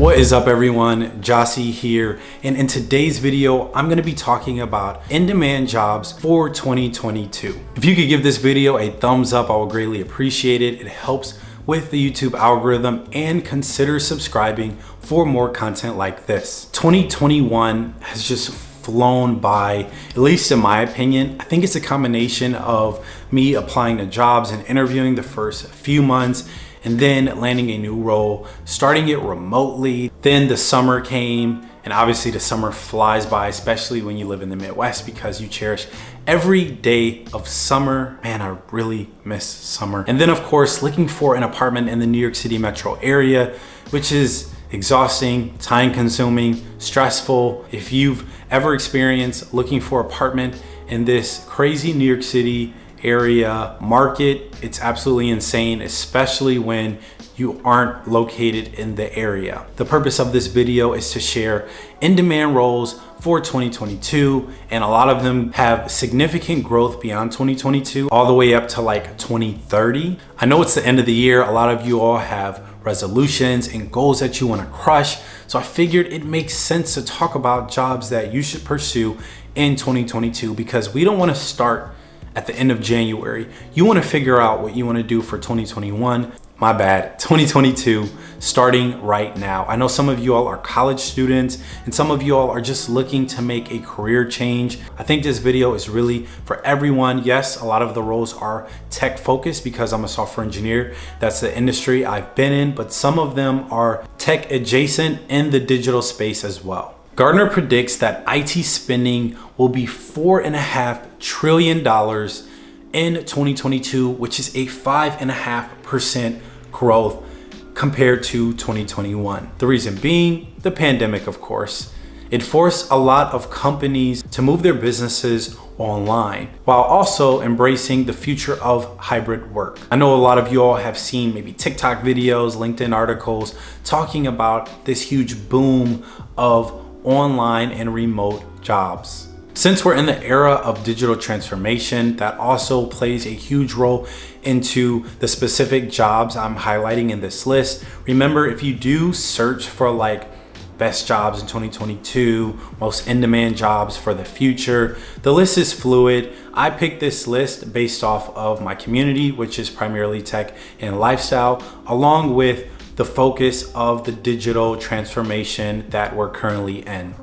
What is up everyone, Jossie here, and in today's video I'm going to be talking about in-demand jobs for 2022. If you could give this video a thumbs up, I would greatly appreciate it. It helps with the YouTube algorithm, and consider subscribing for more content like this. 2021 has just flown by, at least in my opinion. I think it's a combination of me applying to jobs and interviewing the first few months, and then landing a new role, starting it remotely. Then the summer came, and obviously the summer flies by, especially when you live in the Midwest, because you cherish every day of summer. Man, I really miss summer. And then of course, looking for an apartment in the New York City metro area, which is exhausting, time consuming, stressful. If you've ever experienced looking for an apartment in this crazy New York City area market, it's absolutely insane, especially when you aren't located in the area. The purpose of this video is to share in-demand roles for 2022, and a lot of them have significant growth beyond 2022 all the way up to like 2030. I know it's the end of the year. A lot of you all have resolutions and goals that you want to crush, so I figured it makes sense to talk about jobs that you should pursue in 2022, because we don't want to start at the end of January. You want to figure out what you want to do for 2021. My bad, 2022, starting right now. I know some of you all are college students, and some of you all are just looking to make a career change. I think this video is really for everyone. Yes, a lot of the roles are tech focused because I'm a software engineer. That's the industry I've been in, but some of them are tech adjacent in the digital space as well. Gartner predicts that IT spending will be $4.5 trillion in 2022, which is a 5.5% growth compared to 2021. The reason being the pandemic, of course. It forced a lot of companies to move their businesses online while also embracing the future of hybrid work. I know a lot of you all have seen maybe TikTok videos, LinkedIn articles talking about this huge boom of online and remote jobs. Since we're in the era of digital transformation, that also plays a huge role into the specific jobs I'm highlighting in this list. Remember, if you do search for like best jobs in 2022, most in-demand jobs for the future, the list is fluid. I picked this list based off of my community, which is primarily tech and lifestyle, along with the focus of the digital transformation that we're currently in.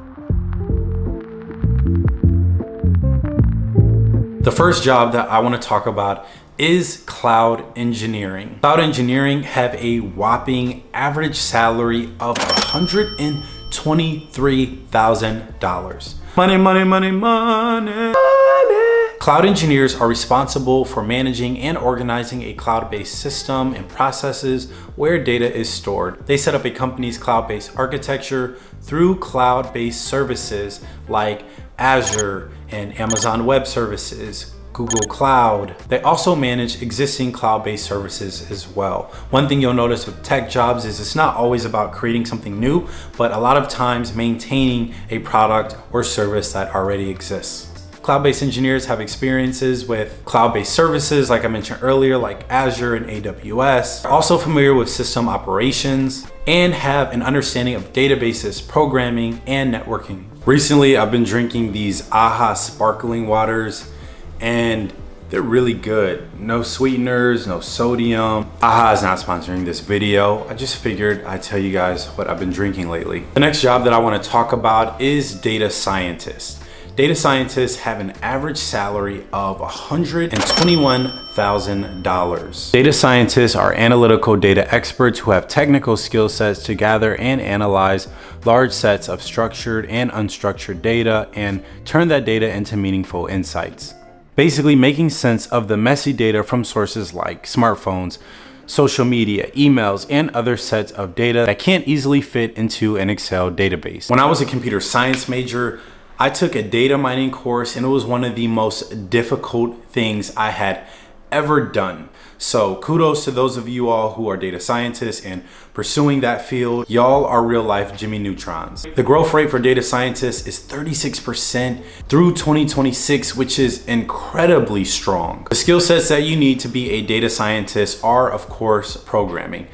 The first job that I want to talk about is cloud engineering. Cloud engineering have a whopping average salary of $123,000. Money, money, money, money. Cloud engineers are responsible for managing and organizing a cloud-based system and processes where data is stored. They set up a company's cloud-based architecture through cloud-based services like Azure and Amazon Web Services, Google Cloud. They also manage existing cloud-based services as well. One thing you'll notice with tech jobs is it's not always about creating something new, but a lot of times maintaining a product or service that already exists. Cloud-based engineers have experiences with cloud-based services, like I mentioned earlier, like Azure and AWS. They're also familiar with system operations and have an understanding of databases, programming, and networking. Recently, I've been drinking these AHA sparkling waters, and they're really good. No sweeteners, no sodium. AHA is not sponsoring this video. I just figured I'd tell you guys what I've been drinking lately. The next job that I want to talk about is data scientist. Data scientists have an average salary of $121,000. Data scientists are analytical data experts who have technical skill sets to gather and analyze large sets of structured and unstructured data and turn that data into meaningful insights. Basically making sense of the messy data from sources like smartphones, social media, emails, and other sets of data that can't easily fit into an Excel database. When I was a computer science major, I took a data mining course, and it was one of the most difficult things I had ever done. So kudos to those of you all who are data scientists and pursuing that field. Y'all are real life Jimmy Neutrons. The growth rate for data scientists is 36% through 2026, which is incredibly strong. The skill sets that you need to be a data scientist are, of course, programming.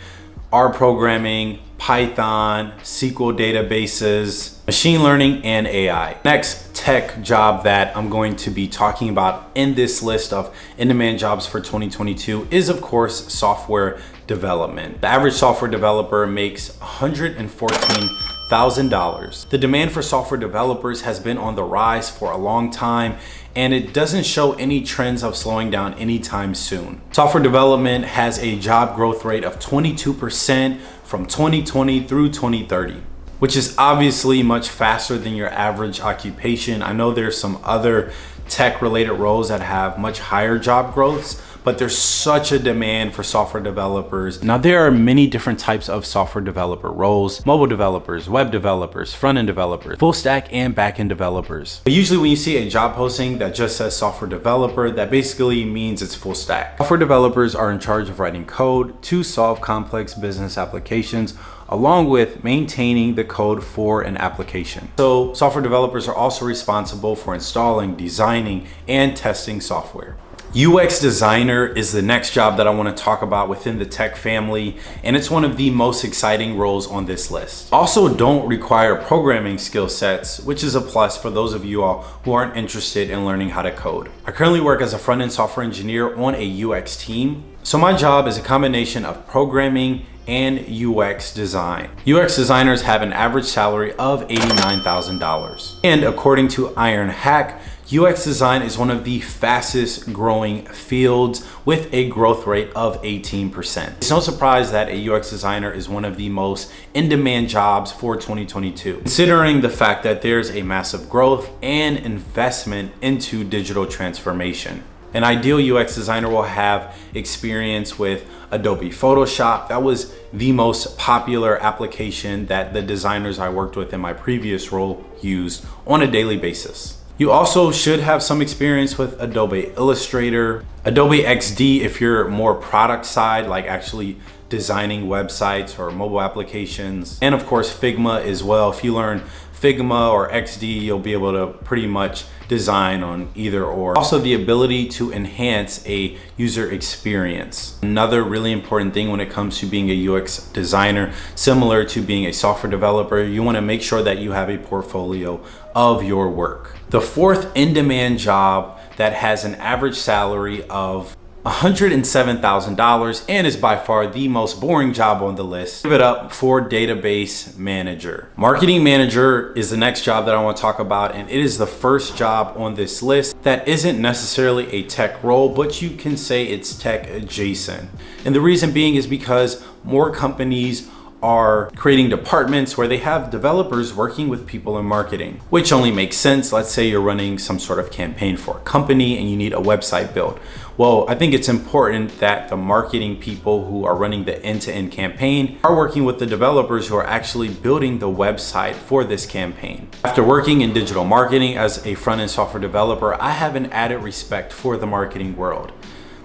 R programming, Python, SQL databases, machine learning, and AI. Next tech job that I'm going to be talking about in this list of in-demand jobs for 2022 is, of course, software development. The average software developer makes $114,000. The demand for software developers has been on the rise for a long time, and it doesn't show any trends of slowing down anytime soon. Software development has a job growth rate of 22% from 2020 through 2030, which is obviously much faster than your average occupation. I know there's some other tech related roles that have much higher job growths, but there's such a demand for software developers. Now, there are many different types of software developer roles: mobile developers, web developers, front-end developers, full stack and back-end developers. But usually when you see a job posting that just says software developer, that basically means it's full stack. Software developers are in charge of writing code to solve complex business applications, along with maintaining the code for an application. So software developers are also responsible for installing, designing, and testing software. UX designer is the next job that I want to talk about within the tech family, and it's one of the most exciting roles on this list. Also don't require programming skill sets, which is a plus for those of you all who aren't interested in learning how to code. I currently work as a front-end software engineer on a UX team. So my job is a combination of programming and UX design. UX designers have an average salary of $89,000. And according to Iron Hack, UX design is one of the fastest growing fields with a growth rate of 18%. It's no surprise that a UX designer is one of the most in-demand jobs for 2022, considering the fact that there's a massive growth and investment into digital transformation. An ideal UX designer will have experience with Adobe Photoshop. That was the most popular application that the designers I worked with in my previous role used on a daily basis. You also should have some experience with Adobe Illustrator, Adobe XD if you're more product side, like actually designing websites or mobile applications, and of course Figma as well. If you learn Figma or XD, you'll be able to pretty much design on either or. Also, the ability to enhance a user experience. Another really important thing when it comes to being a UX designer, similar to being a software developer, you want to make sure that you have a portfolio of your work. The fourth in-demand job that has an average salary of $107,000 and is by far the most boring job on the list. Give it up for database manager. Marketing manager is the next job that I want to talk about, and it is the first job on this list that isn't necessarily a tech role, but you can say it's tech adjacent. And the reason being is because more companies are creating departments where they have developers working with people in marketing, which only makes sense. Let's say you're running some sort of campaign for a company and you need a website built. Well, I think it's important that the marketing people who are running the end-to-end campaign are working with the developers who are actually building the website for this campaign. After working in digital marketing as a front-end software developer, I have an added respect for the marketing world.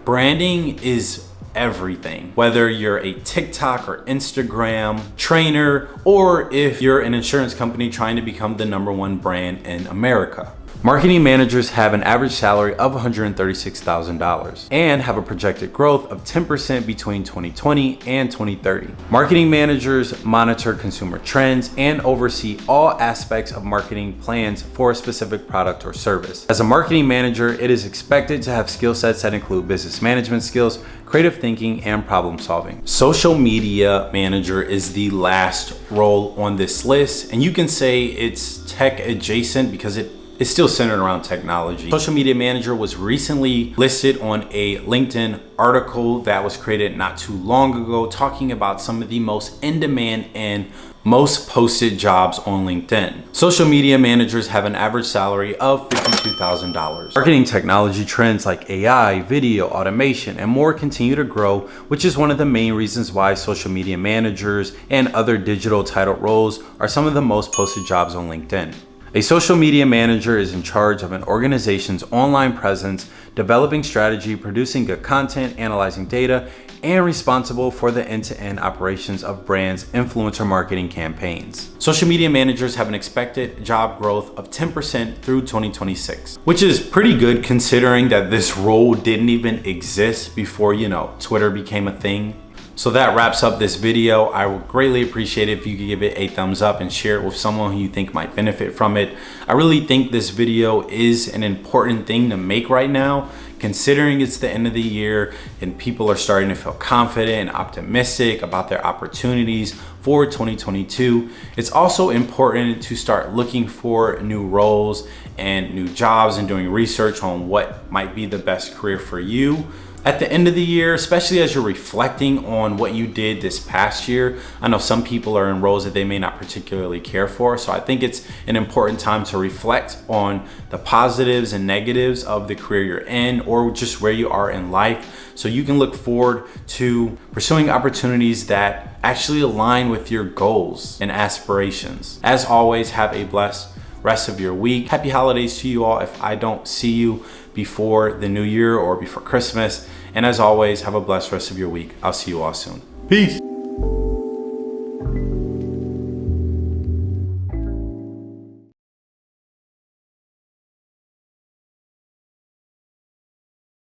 Branding is everything, whether you're a TikTok or Instagram trainer, or if you're an insurance company trying to become the #1 brand in America. Marketing managers have an average salary of $136,000 and have a projected growth of 10% between 2020 and 2030. Marketing managers monitor consumer trends and oversee all aspects of marketing plans for a specific product or service. As a marketing manager, it is expected to have skill sets that include business management skills, creative thinking, and problem solving. Social media manager is the last role on this list, and you can say it's tech adjacent because it's still centered around technology. Social media manager was recently listed on a LinkedIn article that was created not too long ago, talking about some of the most in-demand and most posted jobs on LinkedIn. Social media managers have an average salary of $52,000. Marketing technology trends like AI, video, automation, and more continue to grow, which is one of the main reasons why social media managers and other digital titled roles are some of the most posted jobs on LinkedIn. A social media manager is in charge of an organization's online presence, developing strategy, producing good content, analyzing data, and responsible for the end-to-end operations of brands' influencer marketing campaigns. Social media managers have an expected job growth of 10% through 2026, which is pretty good considering that this role didn't even exist before, Twitter became a thing. So that wraps up this video. I would greatly appreciate it if you could give it a thumbs up and share it with someone who you think might benefit from it. I really think this video is an important thing to make right now, considering it's the end of the year and people are starting to feel confident and optimistic about their opportunities for 2022. It's also important to start looking for new roles and new jobs and doing research on what might be the best career for you at the end of the year, especially as you're reflecting on what you did this past year. I know some people are in roles that they may not particularly care for, so I think it's an important time to reflect on the positives and negatives of the career you're in, or just where you are in life, so you can look forward to pursuing opportunities that actually align with your goals and aspirations. As always, have a blessed rest of your week. Happy holidays to you all if I don't see you before the new year or before Christmas. And as always, have a blessed rest of your week. I'll see you all soon. Peace.